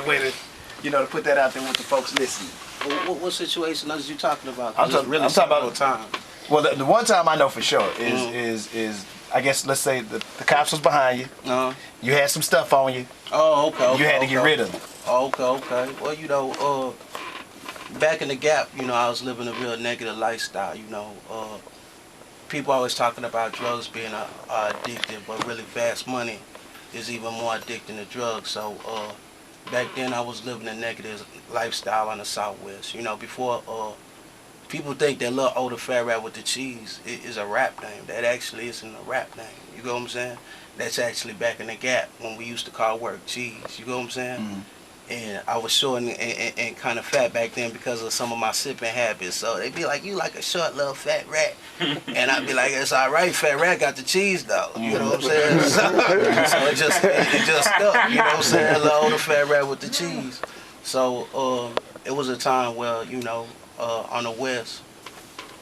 way to, to put that out there with the folks listening. What situation are you talking about? I'm talking about time. Well, the one time I know for sure is I guess let's say the cops was behind you. You had some stuff on you. Oh, okay. You had to get rid of them. Okay. Well, back in the Gap, I was living a real negative lifestyle. People always talking about drugs being addictive, but really fast money is even more addicting than drugs. So back then I was living a negative lifestyle on the Southwest. Before people think that Lil O, the fat rat with the cheese, is a rap name. That actually isn't a rap name. You know what I'm saying? That's actually back in the Gap when we used to call work cheese. You know what I'm saying? Mm-hmm. And I was short and kind of fat back then because of some of my sipping habits. So they'd be like, you like a short little fat rat. And I'd be like, it's all right, fat rat got the cheese though. You know what I'm saying? So it just stuck, you know what I'm saying? Lil O, the fat rat with the cheese. So it was a time where, on the West,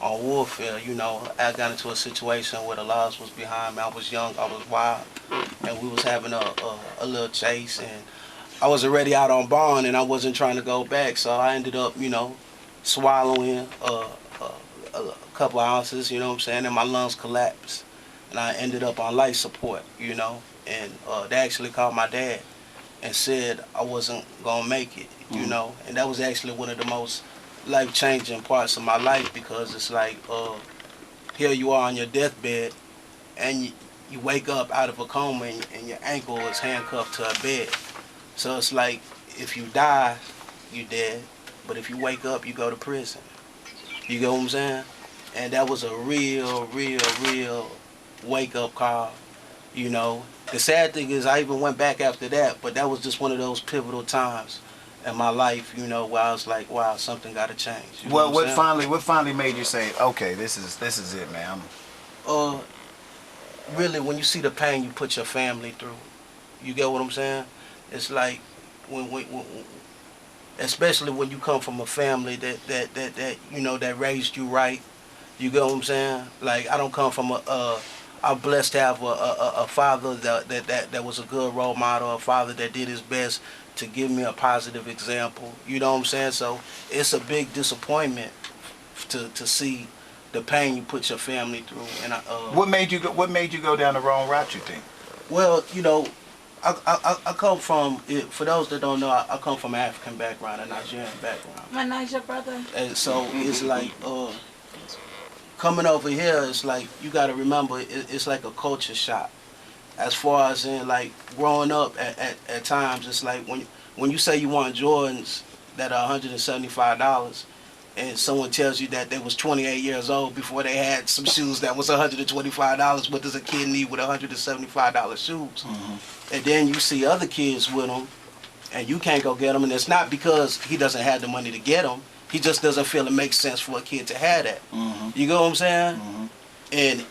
on warfare, I got into a situation where the laws was behind me. I was young, I was wild, and we was having a little chase, and I was already out on bond, and I wasn't trying to go back, so I ended up, swallowing a couple of ounces, and my lungs collapsed, and I ended up on life support, and they actually called my dad and said I wasn't gonna make it, and that was actually one of the most life-changing parts of my life, because it's like, here you are on your deathbed, and you wake up out of a coma, and your ankle is handcuffed to a bed. So it's like, if you die, you dead. But if you wake up, you go to prison. You get what I'm saying? And that was a real wake-up call, The sad thing is I even went back after that, but that was just one of those pivotal times in my life, where I was like, wow, something got to change. Well, what finally made you say, okay, this is it, man? Really, when you see the pain you put your family through, you get what I'm saying? It's like when especially when you come from a family that raised you right. You get what I'm saying? Like, I don't come from I'm blessed to have a father that was a good role model, a father that did his best to give me a positive example. You know what I'm saying? So it's a big disappointment to see the pain you put your family through. And what made you go down the wrong route, you think? Well, I come from, for those that don't know, I come from an African background, a Nigerian background. My Niger brother. And so it's like, coming over here, it's like, you got to remember, it's like a culture shock. As far as in, like, growing up at times, it's like when you say you want Jordans that are $175, and someone tells you that they was 28 years old before they had some shoes that was $125, what does a kid need with $175 shoes? Mm-hmm. And then you see other kids with them, and you can't go get them, and it's not because he doesn't have the money to get them, he just doesn't feel it makes sense for a kid to have that. Mm-hmm. You know what I'm saying? Mm-hmm. And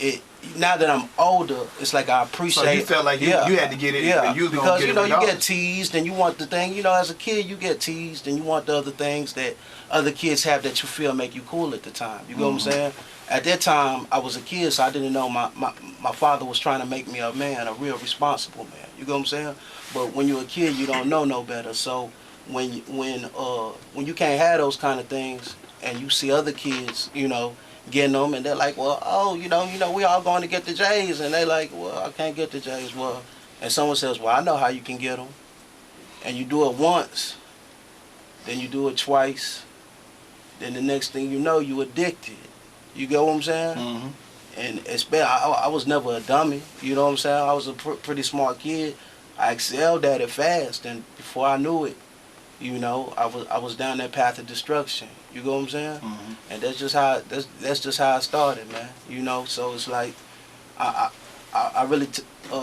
now that I'm older, it's like I appreciate. So you felt like you had to get it, and you was because gonna get it you get teased, and you want the thing. As a kid, you get teased, and you want the other things that other kids have that you feel make you cool at the time. You know what I'm saying? At that time, I was a kid, so I didn't know my father was trying to make me a man, a real responsible man. You know what I'm saying? But when you're a kid, you don't know no better. So when you can't have those kind of things, and you see other kids, getting them, and they're like, well, oh, we all going to get the J's, and they like, well, I can't get the J's, well, and someone says, well, I know how you can get them, and you do it once, then you do it twice, then the next thing you know, you addicted. You get what I'm saying? Mm-hmm. And I was never a dummy. You know what I'm saying? I was a pretty smart kid. I excelled at it fast, and before I knew it, I was down that path of destruction. You know what I'm saying? Mm-hmm. And that's just how I started, man. So it's like I really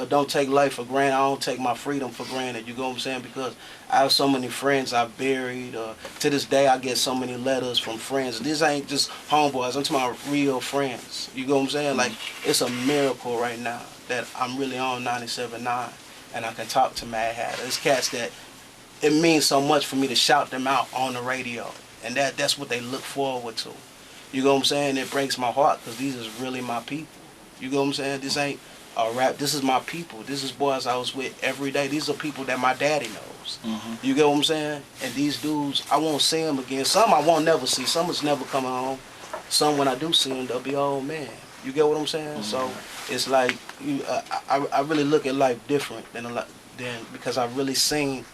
don't take life for granted. I don't take my freedom for granted. You know what I'm saying? Because I have so many friends I've buried. To this day, I get so many letters from friends. This ain't just homeboys. I'm talking about real friends. You know what I'm saying? Mm-hmm. Like, it's a miracle right now that I'm really on 97.9, and I can talk to Mad Hatter. It's cats that it means so much for me to shout them out on the radio. And that's what they look forward to. You know what I'm saying? It breaks my heart because these is really my people. You know what I'm saying? This ain't rap. This is my people. This is boys I was with every day. These are people that my daddy knows. You get what I'm saying? And these dudes, I won't see them again. Some I won't never see. Some is never coming home. Some when I do see them, they'll be old man. You get what I'm saying? So it's like I really look at life different than because I've really seen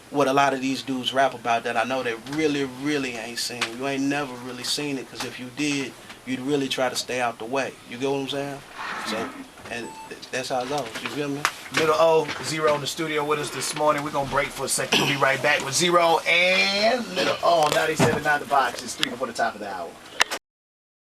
what a lot of these dudes rap about that I know they really ain't seen. You ain't never really seen it, because if you did, you'd really try to stay out the way. You get what I'm saying? So, and that's how it goes. You feel me? Lil O, Z-Ro in the studio with us this morning. We're gonna break for a second. We'll be right back with Z-Ro and Lil O. 97.9 The Box. It's 3 before the top of the hour.